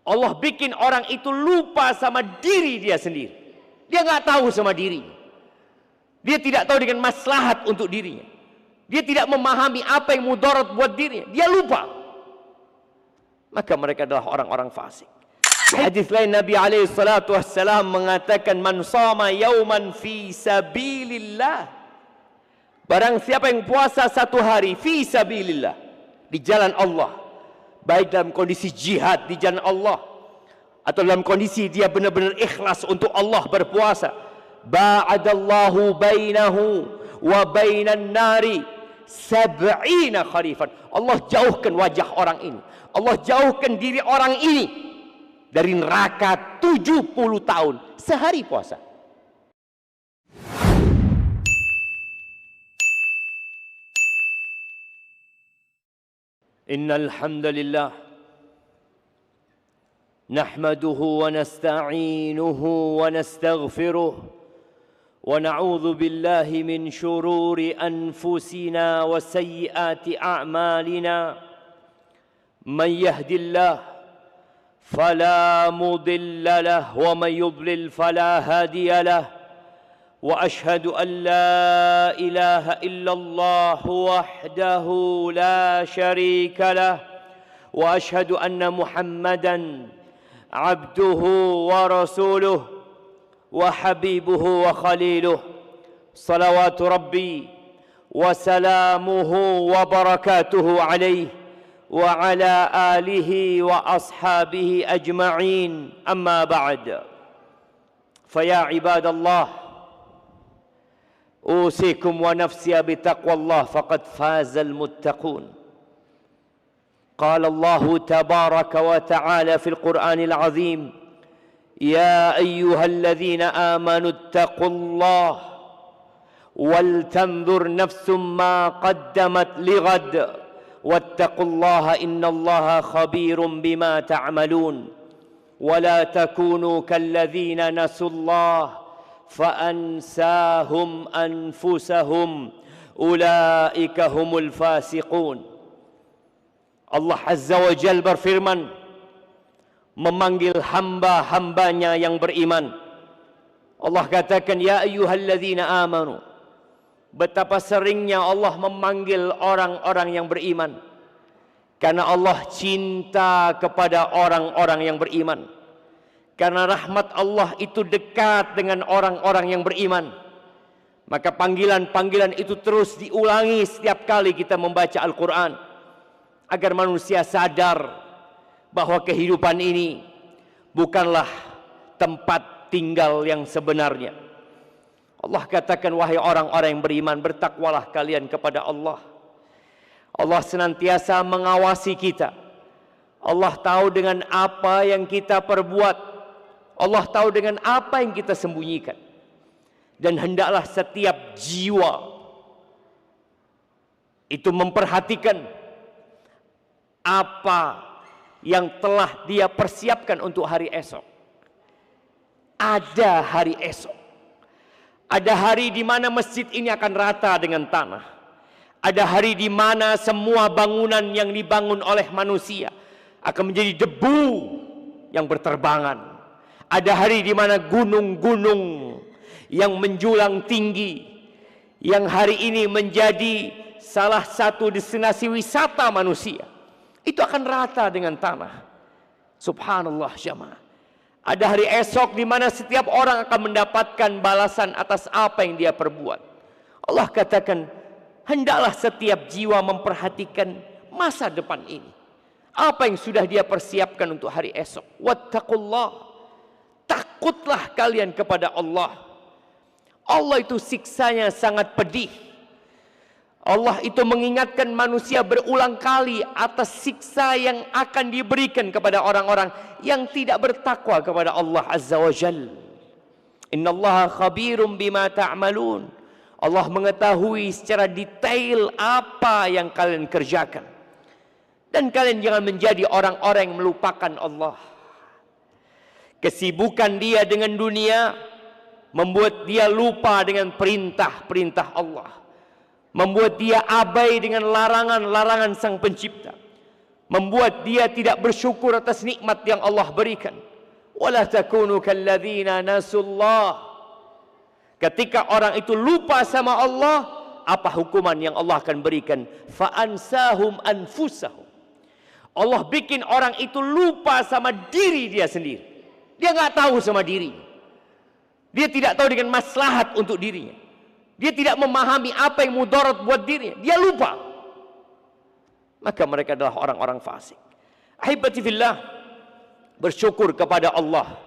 Allah bikin orang itu lupa sama diri dia sendiri. Dia nggak tahu sama dirinya. Dia tidak tahu dengan maslahat untuk dirinya. Dia tidak memahami apa yang mudarat buat dirinya. Dia lupa. Maka mereka adalah orang-orang fasik. Hadis lain Nabi alaihi salatu wassalam mengatakan, man shama yauman fi sabilillah. Barang siapa yang puasa satu hari fi sabilillah, di jalan Allah, baik dalam kondisi jihad di jalan Allah atau dalam kondisi dia benar-benar ikhlas untuk Allah berpuasa, ba'adallahu bainahu wa bainan nari sab'ina kharifan. Allah jauhkan wajah orang ini, Allah jauhkan diri orang ini dari neraka 70 tahun sehari puasa. Innal hamdalillah nahmaduhu wa nasta'inuhu wa nastaghfiruh wa na'udzu billahi min shururi anfusina wa sayyiati a'malina. Man yahdillahu fala mudilla lahu wa man yudlil fala hadiya lahu. وأشهد أن لا إله إلا الله وحده لا شريك له وأشهد أن محمدًا عبده ورسوله وحبيبه وخليله صلوات ربي وسلامه وبركاته عليه وعلى آله وأصحابه أجمعين. أما بعد، فيا عباد الله، أوصيكم ونفسي بتقوى الله فقد فاز المتقون. قال الله تبارك وتعالى في القرآن العظيم: يا أيها الذين آمنوا اتقوا الله ولتنظر نفس ما قدمت لغد واتقوا الله إن الله خبير بما تعملون ولا تكونوا كالذين نسوا الله فأنساهم أنفسهم أولئك هم الفاسقون. Allah Azza wa Jalla berfirman, memanggil hamba-hambanya yang beriman. Allah katakan, ya ayyuhalladzina amanu. Betapa seringnya Allah memanggil orang-orang yang beriman, karena Allah cinta kepada orang-orang yang beriman. Karena rahmat Allah itu dekat dengan orang-orang yang beriman. Maka panggilan-panggilan itu terus diulangi setiap kali kita membaca Al-Quran, agar manusia sadar bahwa kehidupan ini bukanlah tempat tinggal yang sebenarnya. Allah katakan, wahai orang-orang yang beriman, bertakwalah kalian kepada Allah. Allah senantiasa mengawasi kita. Allah tahu dengan apa yang kita perbuat. Allah tahu dengan apa yang kita sembunyikan. Dan hendaklah setiap jiwa itu memperhatikan apa yang telah dia persiapkan untuk hari esok. Ada hari esok. Ada hari di mana masjid ini akan rata dengan tanah. Ada hari di mana semua bangunan yang dibangun oleh manusia akan menjadi debu yang berterbangan. Ada hari di mana gunung-gunung yang menjulang tinggi, yang hari ini menjadi salah satu destinasi wisata manusia, itu akan rata dengan tanah. Subhanallah jamaah. Ada hari esok di mana setiap orang akan mendapatkan balasan atas apa yang dia perbuat. Allah katakan, hendaklah setiap jiwa memperhatikan masa depan ini. Apa yang sudah dia persiapkan untuk hari esok. Wattaqullah. Takutlah kalian kepada Allah. Allah itu siksanya sangat pedih. Allah itu mengingatkan manusia berulang kali atas siksa yang akan diberikan kepada orang-orang yang tidak bertakwa kepada Allah Azza wa Jalla. Innallaha khabirum bima ta'malun. Allah mengetahui secara detail apa yang kalian kerjakan. Dan kalian jangan menjadi orang-orang yang melupakan Allah. Kesibukan dia dengan dunia membuat dia lupa dengan perintah-perintah Allah, membuat dia abai dengan larangan-larangan Sang Pencipta, membuat dia tidak bersyukur atas nikmat yang Allah berikan. Wala takunu kalladzina nasullah. Ketika orang itu lupa sama Allah, apa hukuman yang Allah akan berikan? Fa ansahum anfusahum. Allah bikin orang itu lupa sama diri dia sendiri. Dia nggak tahu sama diri. Dia tidak tahu dengan maslahat untuk dirinya. Dia tidak memahami apa yang mudarat buat dirinya. Dia lupa. Maka mereka adalah orang-orang fasik. Ahibati fillah, bersyukur kepada Allah.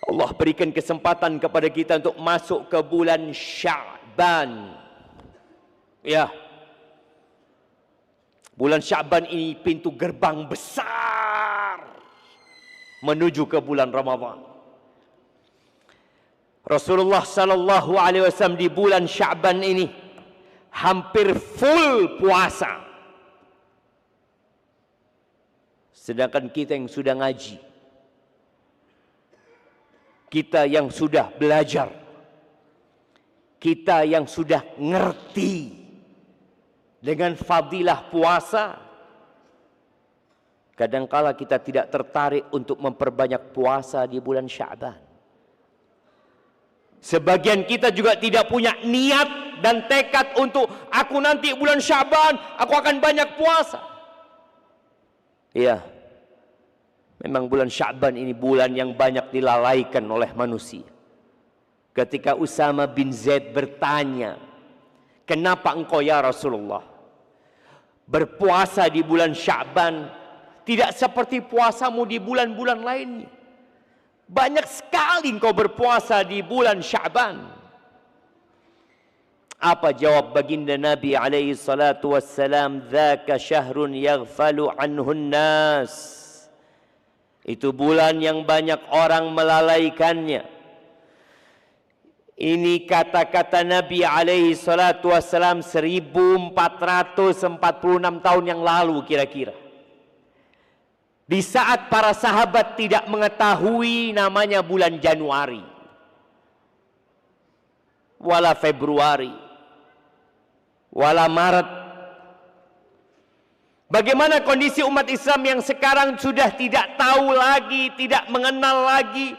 Allah berikan kesempatan kepada kita untuk masuk ke bulan Sya'ban. Ya. Bulan Sya'ban ini pintu gerbang besar menuju ke bulan Ramadan. Rasulullah sallallahu alaihi wasallam di bulan Sya'ban ini hampir full puasa. Sedangkan kita yang sudah ngaji, kita yang sudah belajar, kita yang sudah ngerti dengan fadilah puasa, kadangkala kita tidak tertarik untuk memperbanyak puasa di bulan Sya'ban. Sebagian kita juga tidak punya niat dan tekad untuk aku nanti bulan Sya'ban aku akan banyak puasa. Iya, memang bulan Sya'ban ini bulan yang banyak dilalaikan oleh manusia. Ketika Usama bin Zaid bertanya, kenapa engkau ya Rasulullah berpuasa di bulan Sya'ban tidak seperti puasamu di bulan-bulan lainnya? Banyak sekali engkau berpuasa di bulan Sya'ban. Apa jawab baginda Nabi alaihi salatu wassalam? Dzaka syahrun yaghfalu anhun nas. Itu bulan yang banyak orang melalaikannya. Ini kata-kata Nabi alaihi salatu wassalam 1446 tahun yang lalu kira-kira. Di saat para sahabat tidak mengetahui namanya bulan Januari, wala Februari, wala Maret. Bagaimana kondisi umat Islam yang sekarang sudah tidak tahu lagi, tidak mengenal lagi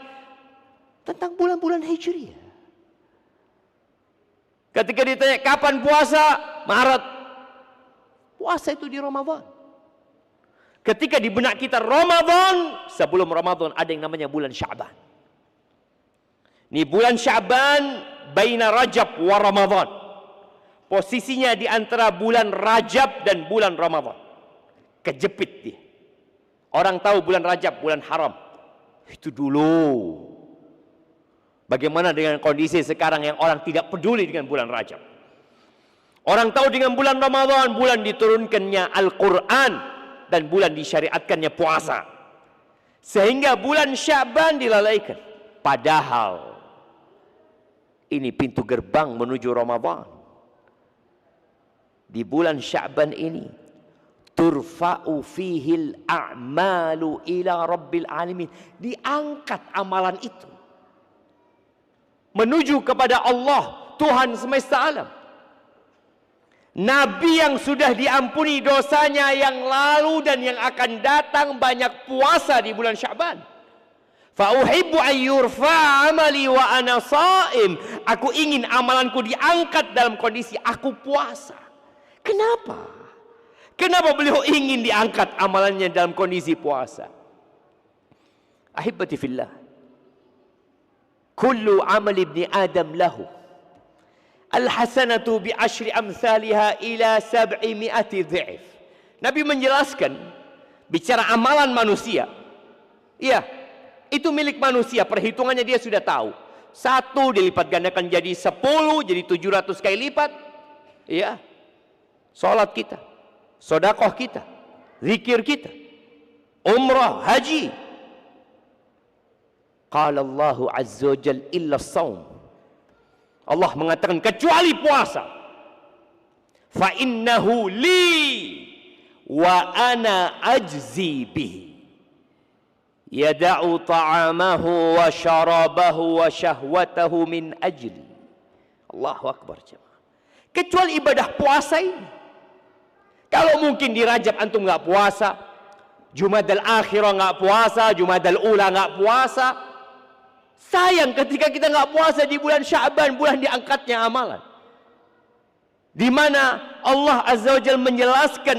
tentang bulan-bulan Hijriah. Ketika ditanya kapan puasa? Maret. Puasa itu di Ramadan. Ketika di benak kita Ramadan, sebelum Ramadan ada yang namanya bulan Sya'ban. Ini bulan Sya'ban baina Rajab wa Ramadan. Posisinya di antara bulan Rajab dan bulan Ramadan. Kejepit dia. Orang tahu bulan Rajab, bulan haram. Itu dulu. Bagaimana dengan kondisi sekarang yang orang tidak peduli dengan bulan Rajab? Orang tahu dengan bulan Ramadan, bulan diturunkannya Al-Quran. Dan bulan disyariatkannya puasa. Sehingga bulan Sya'ban dilalaikan. Padahal ini pintu gerbang menuju Ramadan. Di bulan Sya'ban ini turfa'u fihil a'malu ila rabbil alamin. Diangkat amalan itu menuju kepada Allah, Tuhan semesta alam. Nabi yang sudah diampuni dosanya yang lalu dan yang akan datang banyak puasa di bulan Sya'ban. Fa uhibbu an yurfa amali wa ana shaim. Aku ingin amalanku diangkat dalam kondisi aku puasa. Kenapa? Kenapa beliau ingin diangkat amalannya dalam kondisi puasa? Ahibati fillah. Kullu amal ibni Adam lahu al-hasanatu bi asyri amthaliha ila 700 dhi'f. Nabi menjelaskan bicara amalan manusia. Iya, itu milik manusia, perhitungannya dia sudah tahu. 1 dilipat gandakan jadi 10, jadi 700 kali lipat. Iya. Salat kita, sedekah kita, zikir kita, umrah, haji. Qala Allah azza wa jalla illa as-shaum. Allah mengatakan kecuali puasa. Fa innahu li wa ana ajzi bihi. Yada'u ta'amahu wa syarabahu wa syahwatahu min ajli. Allahu akbar jemaah. Kecuali ibadah puasa ini. Kalau mungkin di Rajab antum nggak puasa, Jumadal Akhirah nggak puasa, Jumadal Ula nggak puasa. Sayang ketika kita nggak puasa di bulan Sya'ban, bulan diangkatnya amalan. Di mana Allah Azza wa Jalla menjelaskan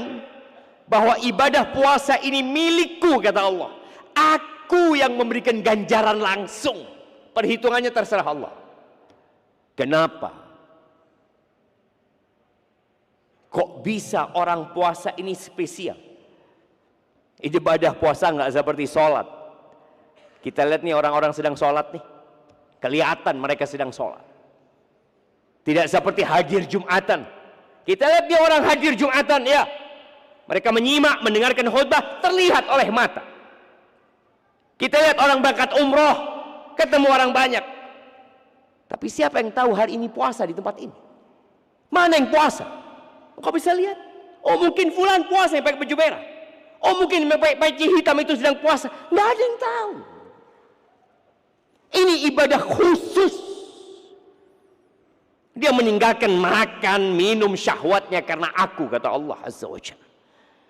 bahwa ibadah puasa ini milikku, kata Allah. Aku yang memberikan ganjaran langsung. Perhitungannya terserah Allah. Kenapa? Kok bisa orang puasa ini spesial? Ibadah puasa nggak seperti sholat. Kita lihat nih orang-orang sedang sholat nih. Kelihatan mereka sedang sholat. Tidak seperti hadir Jumatan. Kita lihat nih orang hadir Jumatan, ya. Mereka menyimak, mendengarkan khutbah, terlihat oleh mata. Kita lihat orang berangkat umroh, ketemu orang banyak. Tapi siapa yang tahu hari ini puasa di tempat ini? Mana yang puasa? Kau bisa lihat. Oh mungkin fulan puasa yang pakai baju merah. Oh mungkin yang pakai peci hitam itu sedang puasa. Nggak ada yang tahu. Ini ibadah khusus. Dia meninggalkan makan, minum syahwatnya karena aku, kata Allah Azza wa Jalla.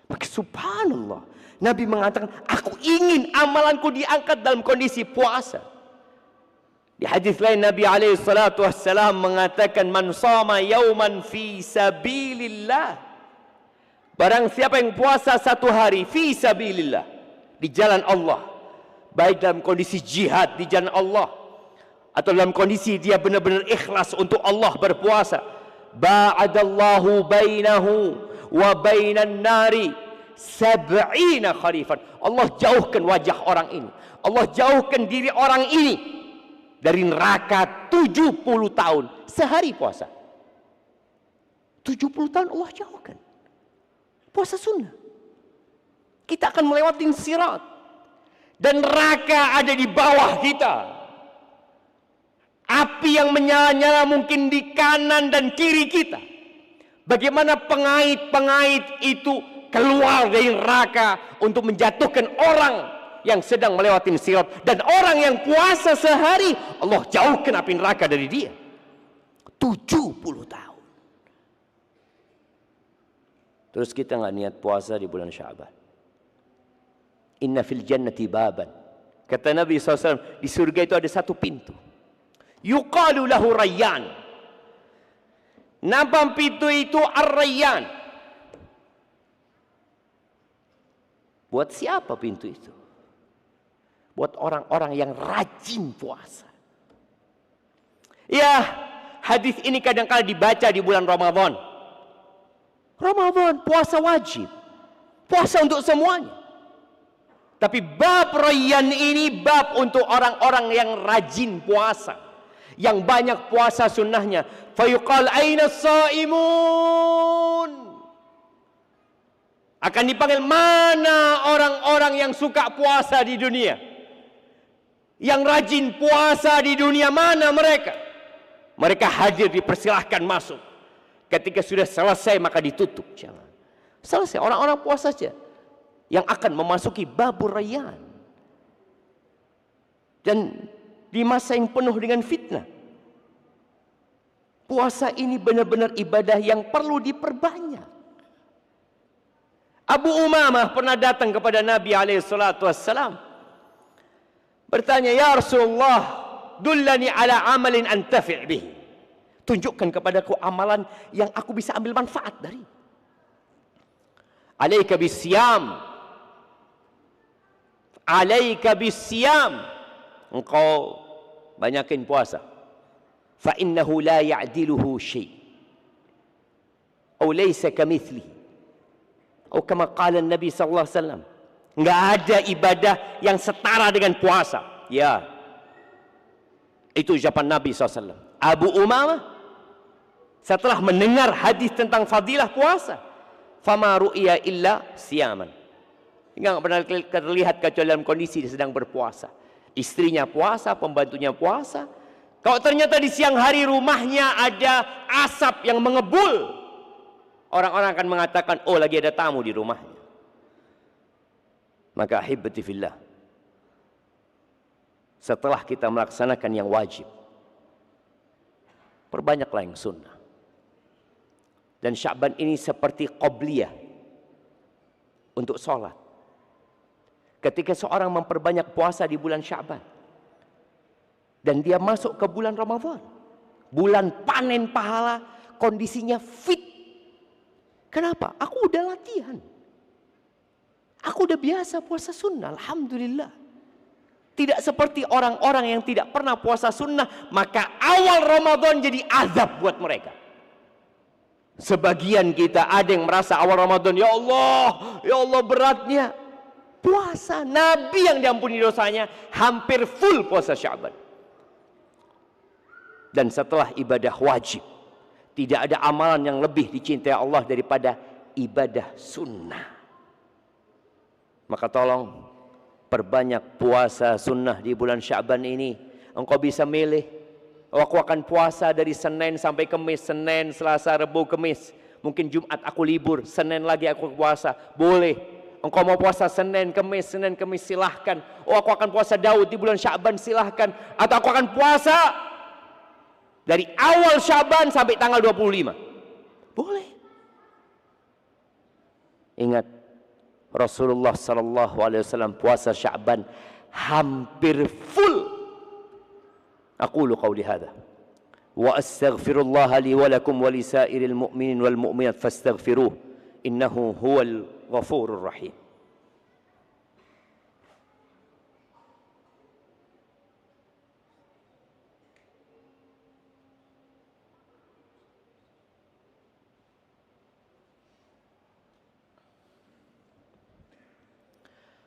Maka subhanallah, Nabi mengatakan, aku ingin amalanku diangkat dalam kondisi puasa. Di hadis lain Nabi alaihi salatu wassalam mengatakan, man shama yauman fi sabilillah. Barang siapa yang puasa satu hari fi sabilillah, di jalan Allah, baik dalam kondisi jihad di jalan Allah, atau dalam kondisi dia benar-benar ikhlas untuk Allah berpuasa, ba'adallahu bainahu wa bainan nari sab'ina kharifan. Allah jauhkan wajah orang ini, Allah jauhkan diri orang ini dari neraka 70 tahun sehari puasa. 70 tahun Allah jauhkan. Puasa sunnah. Kita akan melewati sirat dan neraka ada di bawah kita. Api yang menyala-nyala mungkin di kanan dan kiri kita. Bagaimana pengait-pengait itu keluar dari neraka untuk menjatuhkan orang yang sedang melewati sirat. Dan orang yang puasa sehari, Allah jauhkan api neraka dari dia. 70 tahun. Terus kita nggak niat puasa di bulan Sya'ban. Inna fil jannati baban. Kata Nabi SAW, di surga itu ada satu pintu. Yuqalu lahu Rayyan. Nama pintu itu Ar-Rayyan. Buat siapa pintu itu? Buat orang-orang yang rajin puasa. Ya, hadis ini kadang-kala dibaca di bulan Ramadan. Ramadan, puasa wajib. Puasa untuk semuanya. Tapi bab Rayyan ini bab untuk orang-orang yang rajin puasa. Yang banyak puasa sunnahnya. Fayuqal aina shaimun. Akan dipanggil, mana orang-orang yang suka puasa di dunia? Yang rajin puasa di dunia, mana mereka? Mereka hadir, dipersilahkan masuk. Ketika sudah selesai maka ditutup. Jangan. Selesai, orang-orang puasa saja yang akan memasuki babur Rayyan. Dan di masa yang penuh dengan fitnah, puasa ini benar-benar ibadah yang perlu diperbanyak. Abu Umamah pernah datang kepada Nabi SAW, bertanya, ya Rasulullah, dullani ala amalin antafi' bihi. Tunjukkan kepadaku amalan yang aku bisa ambil manfaat dari. Alaika bisyam. Alaika bisyam. Engkau banyakin puasa. Fa innahu la ya'diluhu syai'. Atau laysa kamithlihi. Atau kama qala Nabi sallallahu alaihi wasallam. Enggak ada ibadah yang setara dengan puasa. Ya. Itu ucapan Nabi SAW. Abu Umamah setelah mendengar hadis tentang fadilah puasa, fama ru'ya illa siyaman. Enggak pernah terlihat kecuali dalam kondisi dia sedang berpuasa. Istrinya puasa, pembantunya puasa. Kalau ternyata di siang hari rumahnya ada asap yang mengebul, orang-orang akan mengatakan, oh lagi ada tamu di rumahnya. Maka ahibati fillah, setelah kita melaksanakan yang wajib, perbanyaklah yang sunnah. Dan Sya'ban ini seperti qobliyah, untuk sholat. Ketika seorang memperbanyak puasa di bulan Sya'ban dan dia masuk ke bulan Ramadan, bulan panen pahala, kondisinya fit. Kenapa? Aku udah latihan. Aku udah biasa puasa sunnah, alhamdulillah. Tidak seperti orang-orang yang tidak pernah puasa sunnah, maka awal Ramadan jadi azab buat mereka. Sebagian kita ada yang merasa awal Ramadan, ya Allah beratnya. Puasa, Nabi yang diampuni dosanya hampir full puasa Sya'ban. Dan setelah ibadah wajib, tidak ada amalan yang lebih dicintai Allah daripada ibadah sunnah. Maka tolong perbanyak puasa sunnah di bulan Sya'ban ini. Engkau bisa milih, aku akan puasa dari Senin sampai Kamis, Senin, Selasa, Rabu, Kamis. Mungkin Jumat aku libur, Senin lagi aku puasa. Boleh. Engkau mau puasa Senin, Kamis silahkan. Aku akan puasa Daud di bulan Sya'ban, silahkan. Atau aku akan puasa dari awal Sya'ban sampai tanggal 25. Boleh. Ingat, Rasulullah SAW puasa Sya'ban hampir full. Aqulu qawli hadha wa astaghfirullah li wa lakum wa li sairil mu'minin wal mu'minat fastaghfiruh innahu huwal ghafurur rahim.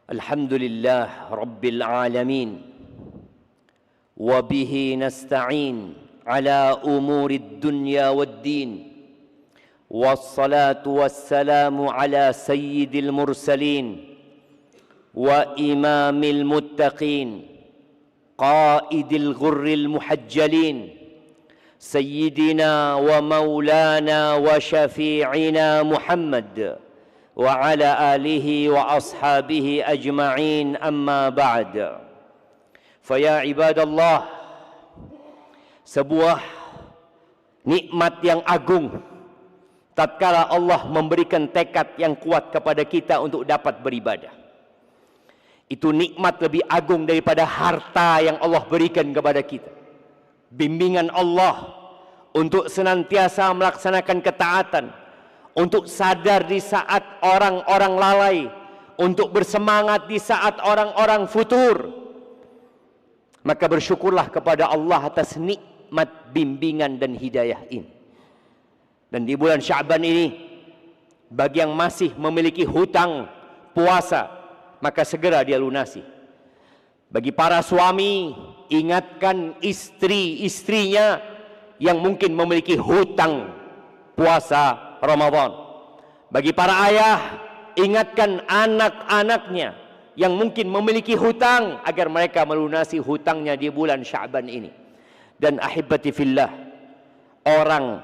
Alhamdulillah Rabbil Alamin wa bihi nasta'in ala umurid dunya wad din wassalatu wassalamu ala sayyidil mursalin wa imamil muttaqin qaidil ghurril muhajjalin sayyidina wa maulana wa syafi'ina Muhammad وعلى آله وأصحابه أجمعين أما بعد فيا عباد الله, sebuah nikmat yang agung tatkala Allah memberikan tekad yang kuat kepada kita untuk dapat beribadah. Itu nikmat lebih agung daripada harta yang Allah berikan kepada kita. Bimbingan Allah untuk senantiasa melaksanakan ketaatan, untuk sadar di saat orang-orang lalai, untuk bersemangat di saat orang-orang futur. Maka bersyukurlah kepada Allah atas nikmat bimbingan dan hidayah ini. Dan di bulan Sya'ban ini, bagi yang masih memiliki hutang puasa, maka segera dia lunasi. Bagi para suami, ingatkan istri-istrinya yang mungkin memiliki hutang puasa Ramadan. Bagi para ayah, ingatkan anak-anaknya yang mungkin memiliki hutang agar mereka melunasi hutangnya di bulan Sya'ban ini. Dan ahibati fillah, orang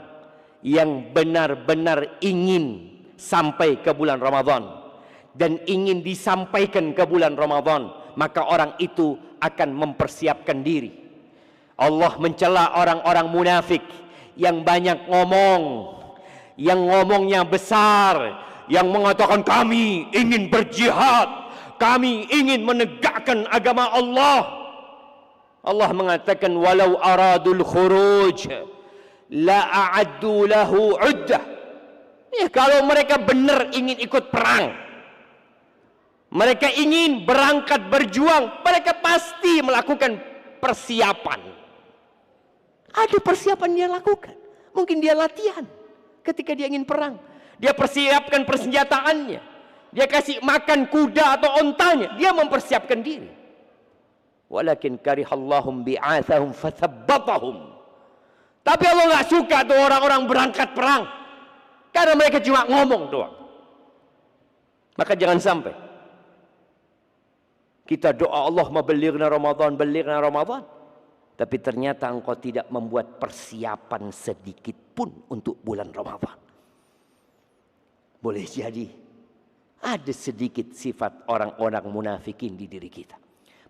yang benar-benar ingin sampai ke bulan Ramadan dan ingin disampaikan ke bulan Ramadan, maka orang itu akan mempersiapkan diri. Allah mencela orang-orang munafik yang banyak ngomong, yang ngomongnya besar, yang mengatakan kami ingin berjihad, kami ingin menegakkan agama Allah. Allah mengatakan walau aradul khuruj la a'addu lahu 'uddah. Ya, kalau mereka benar ingin ikut perang, mereka ingin berangkat berjuang, mereka pasti melakukan persiapan. Ada persiapan dia lakukan. Mungkin dia latihan ketika dia ingin perang, dia persiapkan persenjataannya, dia kasih makan kuda atau ontanya, dia mempersiapkan diri. Walakin karihallahum bi'athahum fathabbatahum. Tapi Allah nggak suka tuh orang-orang berangkat perang, karena mereka cuma ngomong doang. Maka jangan sampai kita doa Allah belighna Ramadan, tapi ternyata engkau tidak membuat persiapan sedikit pun untuk bulan Ramadan. Boleh jadi ada sedikit sifat orang-orang munafikin di diri kita.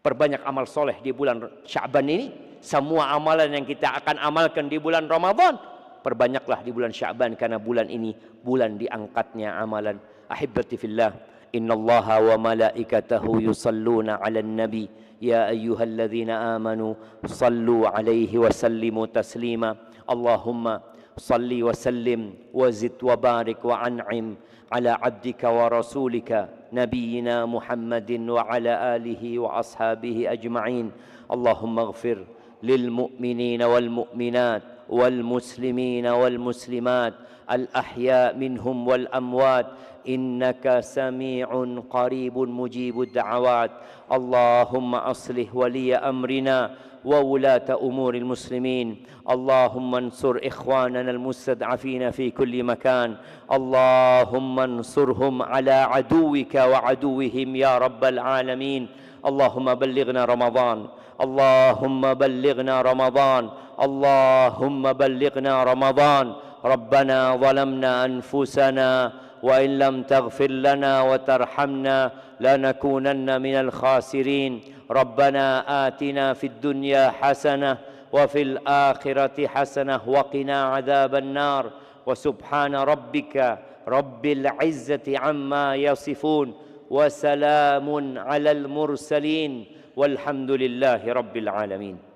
Perbanyak amal soleh di bulan Sya'ban ini. Semua amalan yang kita akan amalkan di bulan Ramadan, perbanyaklah di bulan Sya'ban, karena bulan ini bulan diangkatnya amalan. Ahibbati fillah, Innallaha wa malaikatahu yusalluna 'alan nabi ya ayyuhalladzina amanu sallu 'alaihi wa sallimu taslima. Allahumma salli wa sallim wa zid wa barik wa an'im ala 'abdika wa rasulika nabiyyina Muhammadin wa ala alihi wa ashabihi ajma'in. Allahumma ighfir lil mu'minina wal mu'minat wal muslimina wal muslimat al ahya minhum wal amwat innaka sami'un qaribun mujibud da'awat. Allahumma aslih waliya amrina wa wulata umuril muslimin. Allahumma ansur ikhwanana al-mustad'afina fi kulli makan. Allahumma ansurhum ala aduwika wa aduwihim ya rabbal alamin. Allahumma ballighna Ramadan. Allahumma ballighna Ramadan. Allahumma ballighna Ramadan. Rabbana zalamna anfusana وإن لم تغفر لنا وترحمنا لنكونن من الخاسرين. ربنا آتنا في الدنيا حسنة وفي الآخرة حسنة وقنا عذاب النار. وسبحان ربك رب العزة عما يصفون وسلام على المرسلين والحمد لله رب العالمين.